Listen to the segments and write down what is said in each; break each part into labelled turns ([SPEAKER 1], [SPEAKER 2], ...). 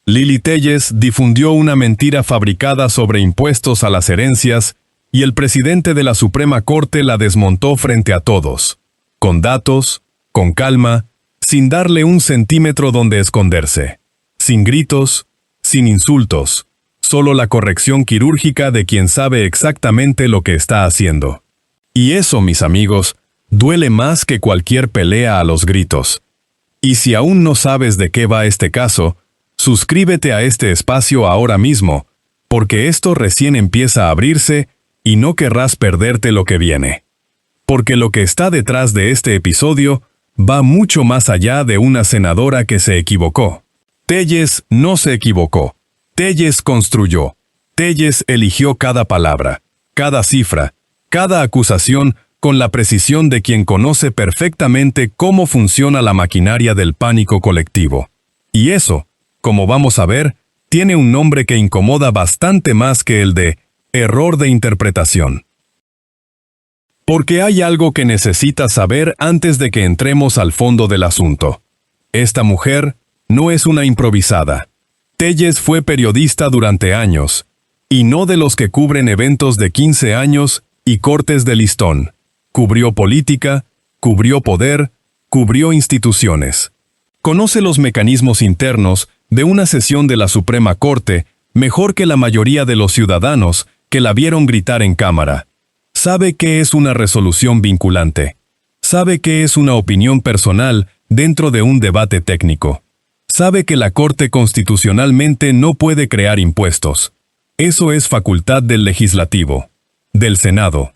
[SPEAKER 1] Lili Téllez difundió una mentira fabricada sobre impuestos a las herencias y el presidente de la Suprema Corte la desmontó frente a todos, con datos, con calma, sin darle un centímetro donde esconderse, sin gritos, sin insultos, solo la corrección quirúrgica de quien sabe exactamente lo que está haciendo. Y eso, mis amigos, duele más que cualquier pelea a los gritos. Y si aún no sabes de qué va este caso, suscríbete a este espacio ahora mismo, porque esto recién empieza a abrirse y no querrás perderte lo que viene. Porque lo que está detrás de este episodio va mucho más allá de una senadora que se equivocó. Téllez no se equivocó. Téllez construyó. Téllez eligió cada palabra, cada cifra, cada acusación con la precisión de quien conoce perfectamente cómo funciona la maquinaria del pánico colectivo. Y eso, como vamos a ver, tiene un nombre que incomoda bastante más que el de error de interpretación. Porque hay algo que necesitas saber antes de que entremos al fondo del asunto. Esta mujer no es una improvisada. Téllez fue periodista durante años, y no de los que cubren eventos de 15 años y cortes de listón. Cubrió política, cubrió poder, cubrió instituciones. Conoce los mecanismos internos de una sesión de la Suprema Corte mejor que la mayoría de los ciudadanos que la vieron gritar en cámara. Sabe qué es una resolución vinculante. Sabe qué es una opinión personal dentro de un debate técnico. Sabe que la Corte constitucionalmente no puede crear impuestos. Eso es facultad del Legislativo, del Senado,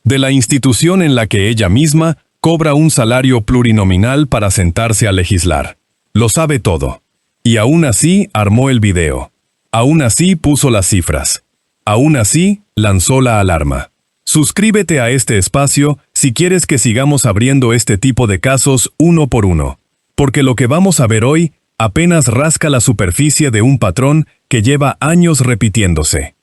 [SPEAKER 1] de la institución en la que ella misma cobra un salario plurinominal para sentarse a legislar. Lo sabe todo. Y aún así armó el video. Aún así puso las cifras. Aún así lanzó la alarma. Suscríbete a este espacio si quieres que sigamos abriendo este tipo de casos uno por uno. Porque lo que vamos a ver hoy apenas rasca la superficie de un patrón que lleva años repitiéndose.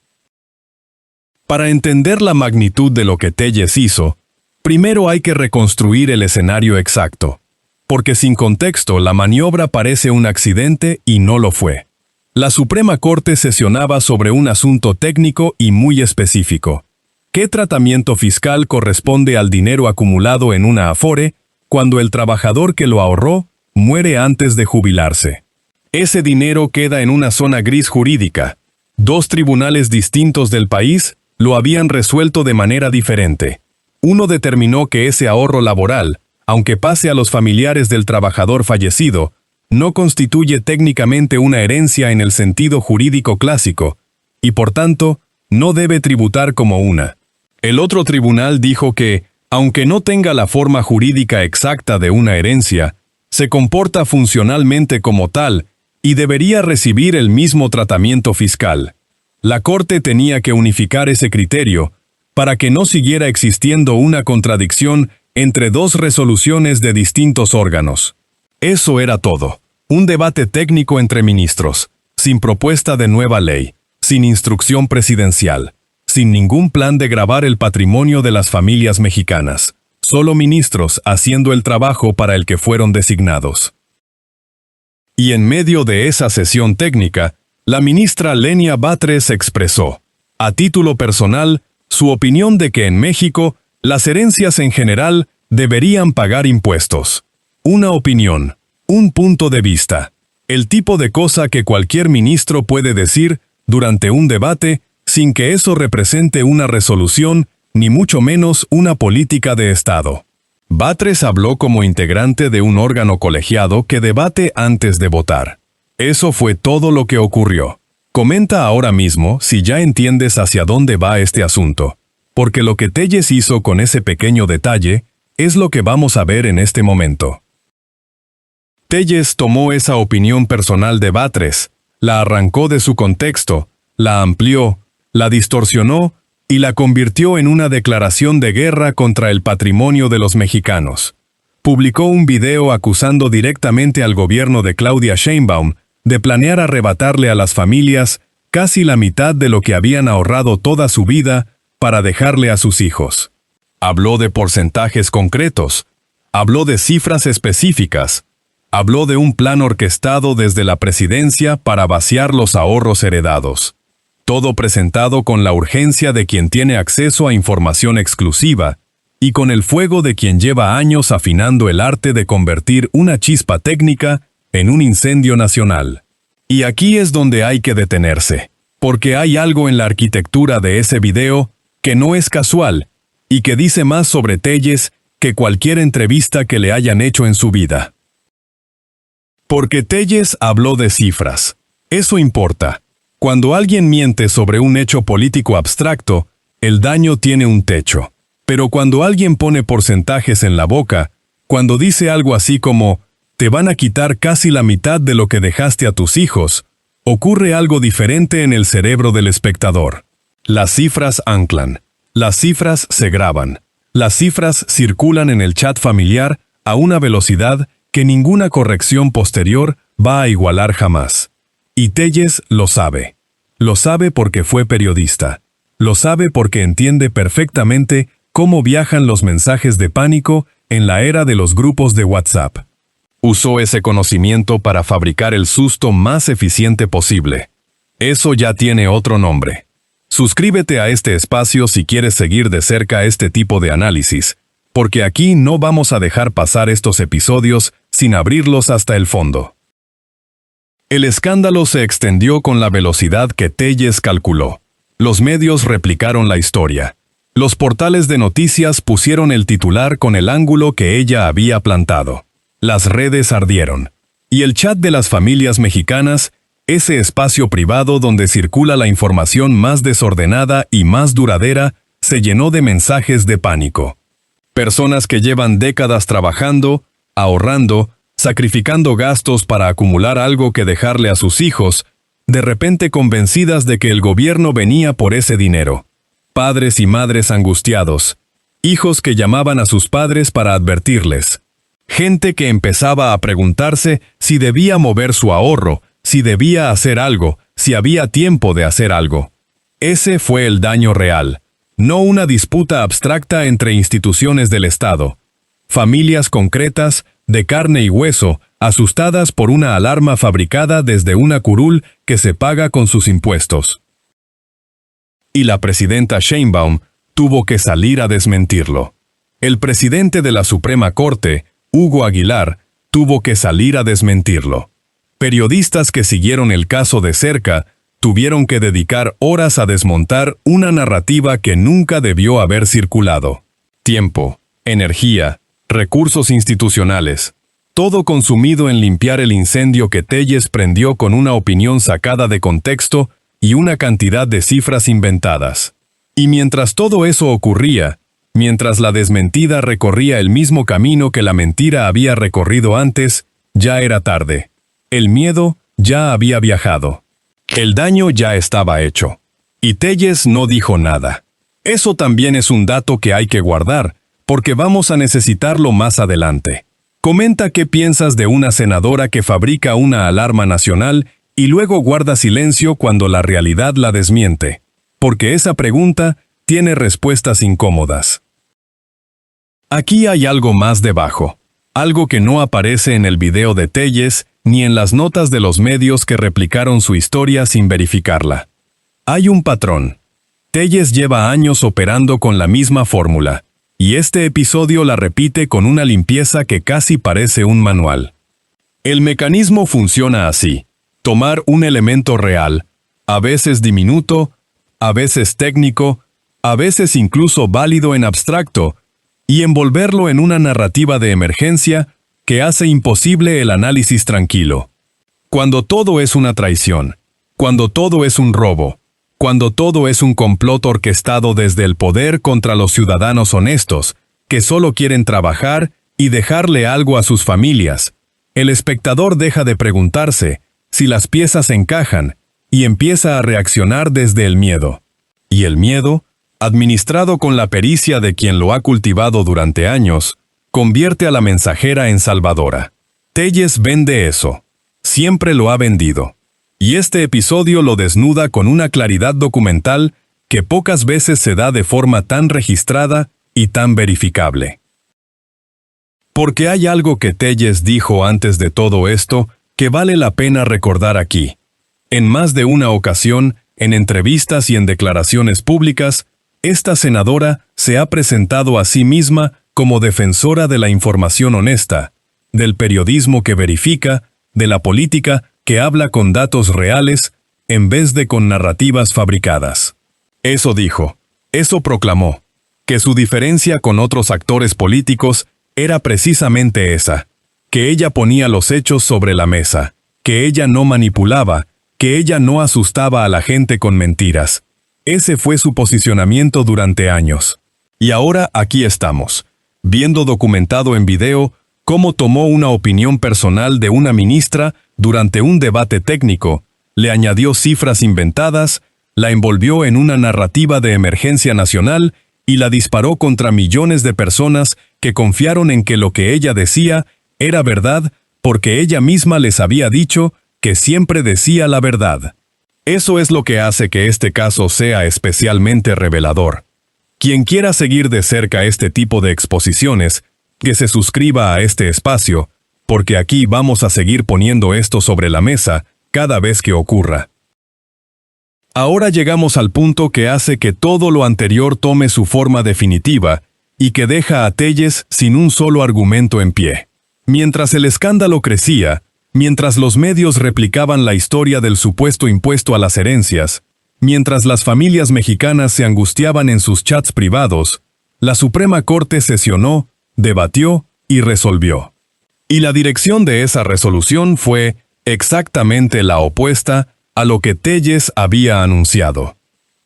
[SPEAKER 1] Para entender la magnitud de lo que Téllez hizo, primero hay que reconstruir el escenario exacto. Porque sin contexto la maniobra parece un accidente y no lo fue. La Suprema Corte sesionaba sobre un asunto técnico y muy específico. ¿Qué tratamiento fiscal corresponde al dinero acumulado en una Afore cuando el trabajador que lo ahorró muere antes de jubilarse? Ese dinero queda en una zona gris jurídica. Dos tribunales distintos del país lo habían resuelto de manera diferente. Uno determinó que ese ahorro laboral, aunque pase a los familiares del trabajador fallecido, no constituye técnicamente una herencia en el sentido jurídico clásico, y por tanto, no debe tributar como una. El otro tribunal dijo que, aunque no tenga la forma jurídica exacta de una herencia, se comporta funcionalmente como tal y debería recibir el mismo tratamiento fiscal. La Corte tenía que unificar ese criterio para que no siguiera existiendo una contradicción entre dos resoluciones de distintos órganos. Eso era todo. Un debate técnico entre ministros, sin propuesta de nueva ley, sin instrucción presidencial, sin ningún plan de gravar el patrimonio de las familias mexicanas. Solo ministros haciendo el trabajo para el que fueron designados. Y en medio de esa sesión técnica, la ministra Lenia Batres expresó, a título personal, su opinión de que en México las herencias en general deberían pagar impuestos. Una opinión, un punto de vista, el tipo de cosa que cualquier ministro puede decir durante un debate sin que eso represente una resolución, ni mucho menos una política de Estado. Batres habló como integrante de un órgano colegiado que debate antes de votar. Eso fue todo lo que ocurrió. Comenta ahora mismo si ya entiendes hacia dónde va este asunto, porque lo que Téllez hizo con ese pequeño detalle es lo que vamos a ver en este momento. Téllez tomó esa opinión personal de Batres, la arrancó de su contexto, la amplió, la distorsionó y la convirtió en una declaración de guerra contra el patrimonio de los mexicanos. Publicó un video acusando directamente al gobierno de Claudia Sheinbaum de planear arrebatarle a las familias casi la mitad de lo que habían ahorrado toda su vida para dejarle a sus hijos. Habló de porcentajes concretos, habló de cifras específicas, Habló de un plan orquestado desde la presidencia para vaciar los ahorros heredados. Todo presentado con la urgencia de quien tiene acceso a información exclusiva y con el fuego de quien lleva años afinando el arte de convertir una chispa técnica en un incendio nacional. Y aquí es donde hay que detenerse, porque hay algo en la arquitectura de ese video que no es casual y que dice más sobre Telles que cualquier entrevista que le hayan hecho en su vida. Porque Telles habló de cifras. Eso importa. Cuando alguien miente sobre un hecho político abstracto, el daño tiene un techo. Pero cuando alguien pone porcentajes en la boca, cuando dice algo así como, te van a quitar casi la mitad de lo que dejaste a tus hijos, ocurre algo diferente en el cerebro del espectador. Las cifras anclan. Las cifras se graban. Las cifras circulan en el chat familiar a una velocidad que ninguna corrección posterior va a igualar jamás. Y Telles lo sabe. Lo sabe porque fue periodista. Lo sabe porque entiende perfectamente cómo viajan los mensajes de pánico en la era de los grupos de WhatsApp. Usó ese conocimiento para fabricar el susto más eficiente posible. Eso ya tiene otro nombre. Suscríbete a este espacio si quieres seguir de cerca este tipo de análisis, porque aquí no vamos a dejar pasar estos episodios sin abrirlos hasta el fondo. El escándalo se extendió con la velocidad que Telles calculó. Los medios replicaron la historia. Los portales de noticias pusieron el titular con el ángulo que ella había plantado. Las redes ardieron. Y el chat de las familias mexicanas, ese espacio privado donde circula la información más desordenada y más duradera, se llenó de mensajes de pánico. Personas que llevan décadas trabajando, ahorrando, sacrificando gastos para acumular algo que dejarle a sus hijos, de repente convencidas de que el gobierno venía por ese dinero. Padres y madres angustiados. Hijos que llamaban a sus padres para advertirles. Gente que empezaba a preguntarse si debía mover su ahorro, si debía hacer algo, si había tiempo de hacer algo. Ese fue el daño real, no una disputa abstracta entre instituciones del Estado. Familias concretas, de carne y hueso, asustadas por una alarma fabricada desde una curul que se paga con sus impuestos. Y la presidenta Sheinbaum tuvo que salir a desmentirlo. El presidente de la Suprema Corte, Hugo Aguilar, tuvo que salir a desmentirlo. Periodistas que siguieron el caso de cerca tuvieron que dedicar horas a desmontar una narrativa que nunca debió haber circulado. Tiempo, energía, recursos institucionales, todo consumido en limpiar el incendio que Telles prendió con una opinión sacada de contexto y una cantidad de cifras inventadas. Y mientras todo eso ocurría, mientras la desmentida recorría el mismo camino que la mentira había recorrido antes, ya era tarde. El miedo ya había viajado. El daño ya estaba hecho. Y Telles no dijo nada. Eso también es un dato que hay que guardar, porque vamos a necesitarlo más adelante. Comenta qué piensas de una senadora que fabrica una alarma nacional y luego guarda silencio cuando la realidad la desmiente, porque esa pregunta tiene respuestas incómodas. Aquí hay algo más debajo, algo que no aparece en el video de Telles ni en las notas de los medios que replicaron su historia sin verificarla. Hay un patrón. Telles lleva años operando con la misma fórmula, y este episodio la repite con una limpieza que casi parece un manual. El mecanismo funciona así: tomar un elemento real, a veces diminuto, a veces técnico, a veces incluso válido en abstracto, y envolverlo en una narrativa de emergencia que hace imposible el análisis tranquilo. Cuando todo es una traición, cuando todo es un robo, cuando todo es un complot orquestado desde el poder contra los ciudadanos honestos, que solo quieren trabajar y dejarle algo a sus familias, el espectador deja de preguntarse si las piezas encajan y empieza a reaccionar desde el miedo. Y el miedo, administrado con la pericia de quien lo ha cultivado durante años, convierte a la mensajera en salvadora. Telles vende eso. Siempre lo ha vendido. Y este episodio lo desnuda con una claridad documental que pocas veces se da de forma tan registrada y tan verificable. Porque hay algo que Telles dijo antes de todo esto que vale la pena recordar aquí. En más de una ocasión, en entrevistas y en declaraciones públicas, esta senadora se ha presentado a sí misma como defensora de la información honesta, del periodismo que verifica, de la política que habla con datos reales, en vez de con narrativas fabricadas. Eso dijo, eso proclamó, que su diferencia con otros actores políticos era precisamente esa, que ella ponía los hechos sobre la mesa, que ella no manipulaba, que ella no asustaba a la gente con mentiras. Ese fue su posicionamiento durante años. Y ahora aquí estamos, viendo documentado en video cómo tomó una opinión personal de una ministra durante un debate técnico, le añadió cifras inventadas, la envolvió en una narrativa de emergencia nacional y la disparó contra millones de personas que confiaron en que lo que ella decía era verdad porque ella misma les había dicho que siempre decía la verdad. Eso es lo que hace que este caso sea especialmente revelador. Quien quiera seguir de cerca este tipo de exposiciones, que se suscriba a este espacio, porque aquí vamos a seguir poniendo esto sobre la mesa cada vez que ocurra. Ahora llegamos al punto que hace que todo lo anterior tome su forma definitiva y que deja a Telles sin un solo argumento en pie. Mientras el escándalo crecía, mientras los medios replicaban la historia del supuesto impuesto a las herencias, mientras las familias mexicanas se angustiaban en sus chats privados, la Suprema Corte sesionó, debatió y resolvió. Y la dirección de esa resolución fue exactamente la opuesta a lo que Telles había anunciado.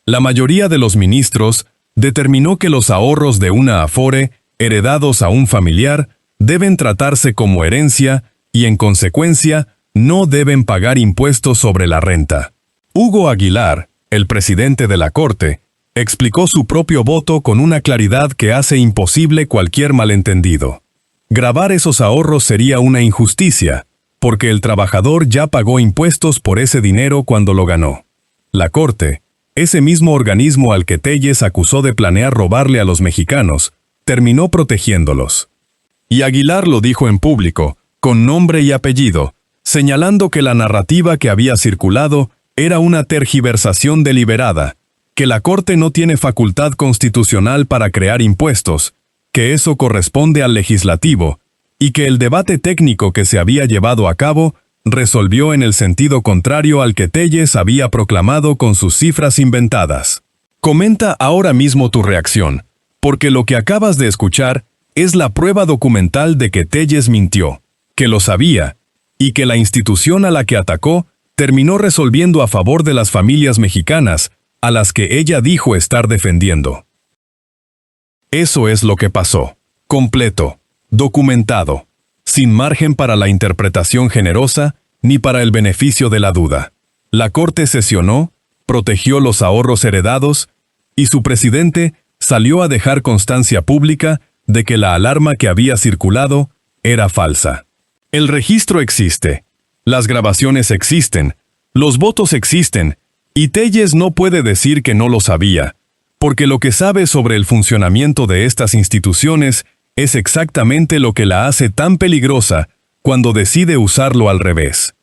[SPEAKER 1] La mayoría de los ministros determinó que los ahorros de una afore, heredados a un familiar, deben tratarse como herencia y, en consecuencia, no deben pagar impuestos sobre la renta. Hugo Aguilar, el presidente de la Corte, explicó su propio voto con una claridad que hace imposible cualquier malentendido. Gravar esos ahorros sería una injusticia, porque el trabajador ya pagó impuestos por ese dinero cuando lo ganó. La Corte, ese mismo organismo al que Telles acusó de planear robarle a los mexicanos, terminó protegiéndolos. Y Aguilar lo dijo en público, con nombre y apellido, señalando que la narrativa que había circulado era una tergiversación deliberada, que la Corte no tiene facultad constitucional para crear impuestos, que eso corresponde al legislativo, y que el debate técnico que se había llevado a cabo resolvió en el sentido contrario al que Telles había proclamado con sus cifras inventadas. Comenta ahora mismo tu reacción, porque lo que acabas de escuchar es la prueba documental de que Telles mintió, que lo sabía, y que la institución a la que atacó terminó resolviendo a favor de las familias mexicanas, a las que ella dijo estar defendiendo. Eso es lo que pasó, completo, documentado, sin margen para la interpretación generosa ni para el beneficio de la duda. La Corte sesionó, protegió los ahorros heredados, y su presidente salió a dejar constancia pública de que la alarma que había circulado era falsa. El registro existe, las grabaciones existen, los votos existen, y Telles no puede decir que no lo sabía, porque lo que sabe sobre el funcionamiento de estas instituciones es exactamente lo que la hace tan peligrosa cuando decide usarlo al revés.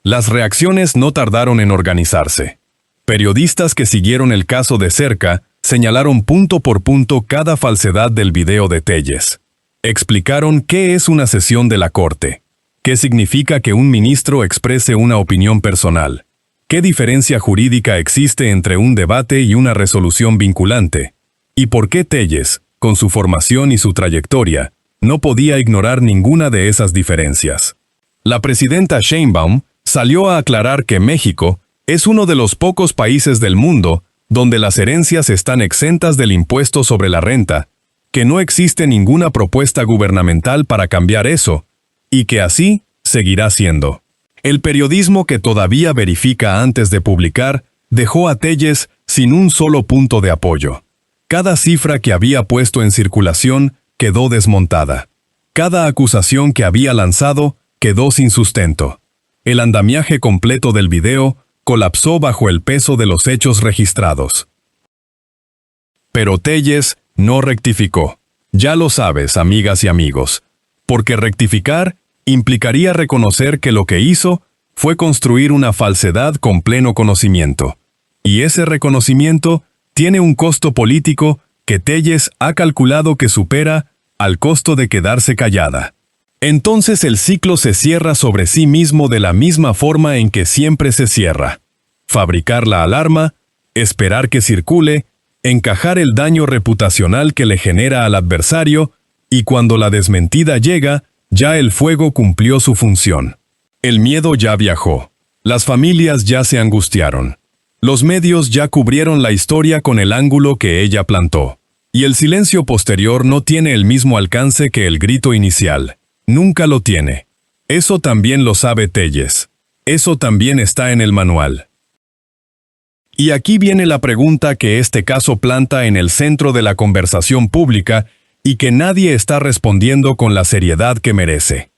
[SPEAKER 1] Las reacciones no tardaron en organizarse. Periodistas que siguieron el caso de cerca señalaron punto por punto cada falsedad del video de Telles. Explicaron qué es una sesión de la Corte, qué significa que un ministro exprese una opinión personal, qué diferencia jurídica existe entre un debate y una resolución vinculante, y por qué Telles, con su formación y su trayectoria, no podía ignorar ninguna de esas diferencias. La presidenta Sheinbaum salió a aclarar que México es uno de los pocos países del mundo donde las herencias están exentas del impuesto sobre la renta, que no existe ninguna propuesta gubernamental para cambiar eso, y que así seguirá siendo. El periodismo que todavía verifica antes de publicar dejó a Telles sin un solo punto de apoyo. Cada cifra que había puesto en circulación quedó desmontada. Cada acusación que había lanzado quedó sin sustento. El andamiaje completo del video colapsó bajo el peso de los hechos registrados. Pero Telles no rectificó. Ya lo sabes, amigas y amigos, porque rectificar implicaría reconocer que lo que hizo fue construir una falsedad con pleno conocimiento. Y ese reconocimiento tiene un costo político que Telles ha calculado que supera al costo de quedarse callada. Entonces el ciclo se cierra sobre sí mismo de la misma forma en que siempre se cierra. Fabricar la alarma, esperar que circule, encajar el daño reputacional que le genera al adversario, y cuando la desmentida llega, ya el fuego cumplió su función. El miedo ya viajó. Las familias ya se angustiaron. Los medios ya cubrieron la historia con el ángulo que ella plantó. Y el silencio posterior no tiene el mismo alcance que el grito inicial. Nunca lo tiene. Eso también lo sabe Telles. Eso también está en el manual. Y aquí viene la pregunta que este caso planta en el centro de la conversación pública y que nadie está respondiendo con la seriedad que merece.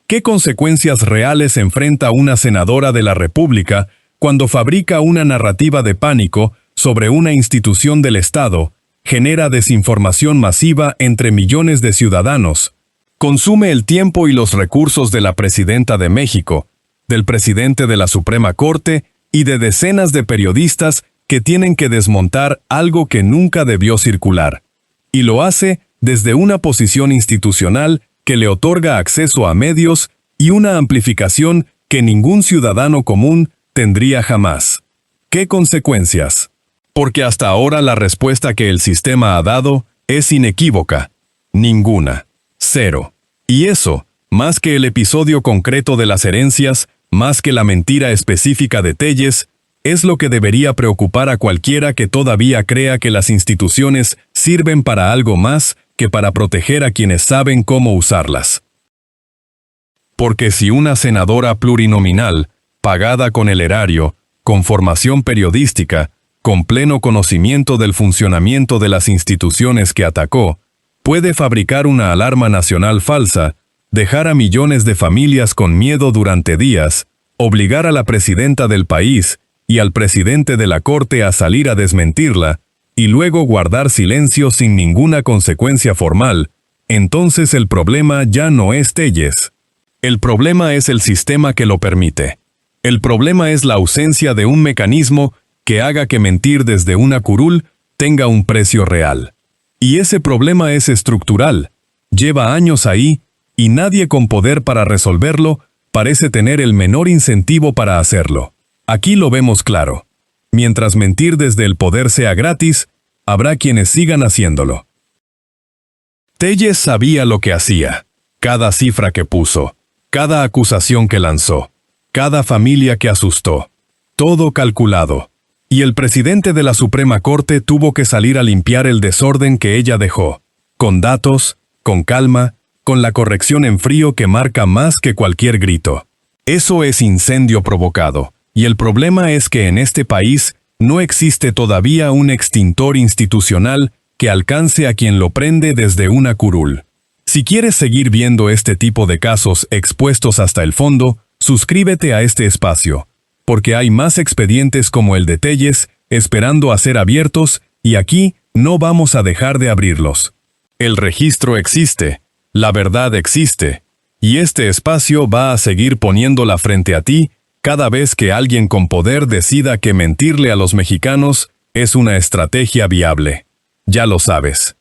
[SPEAKER 1] ¿Qué consecuencias reales enfrenta una senadora de la República cuando fabrica una narrativa de pánico sobre una institución del Estado, genera desinformación masiva entre millones de ciudadanos, consume el tiempo y los recursos de la Presidenta de México, del presidente de la Suprema Corte y de decenas de periodistas que tienen que desmontar algo que nunca debió circular? Y lo hace desde una posición institucional que le otorga acceso a medios y una amplificación que ningún ciudadano común tendría jamás. ¿Qué consecuencias? Porque hasta ahora la respuesta que el sistema ha dado es inequívoca. Ninguna. Cero. Y eso, más que el episodio concreto de las herencias, más que la mentira específica de Telles, es lo que debería preocupar a cualquiera que todavía crea que las instituciones sirven para algo más que para proteger a quienes saben cómo usarlas. Porque si una senadora plurinominal, pagada con el erario, con formación periodística, con pleno conocimiento del funcionamiento de las instituciones que atacó, puede fabricar una alarma nacional falsa, dejar a millones de familias con miedo durante días, obligar a la presidenta del país y al presidente de la Corte a salir a desmentirla, y luego guardar silencio sin ninguna consecuencia formal, entonces el problema ya no es Telles. El problema es el sistema que lo permite. El problema es la ausencia de un mecanismo que haga que mentir desde una curul tenga un precio real. Y ese problema es estructural, lleva años ahí, y nadie con poder para resolverlo parece tener el menor incentivo para hacerlo. Aquí lo vemos claro. Mientras mentir desde el poder sea gratis, habrá quienes sigan haciéndolo. Telles sabía lo que hacía, cada cifra que puso, cada acusación que lanzó, cada familia que asustó, todo calculado. Y el presidente de la Suprema Corte tuvo que salir a limpiar el desorden que ella dejó, con datos, con calma, con la corrección en frío que marca más que cualquier grito. Eso es incendio provocado, y el problema es que en este país no existe todavía un extintor institucional que alcance a quien lo prende desde una curul. Si quieres seguir viendo este tipo de casos expuestos hasta el fondo, suscríbete a este espacio, porque hay más expedientes como el de Telles esperando a ser abiertos y aquí no vamos a dejar de abrirlos. El registro existe, la verdad existe, y este espacio va a seguir poniéndola frente a ti cada vez que alguien con poder decida que mentirle a los mexicanos es una estrategia viable. Ya lo sabes.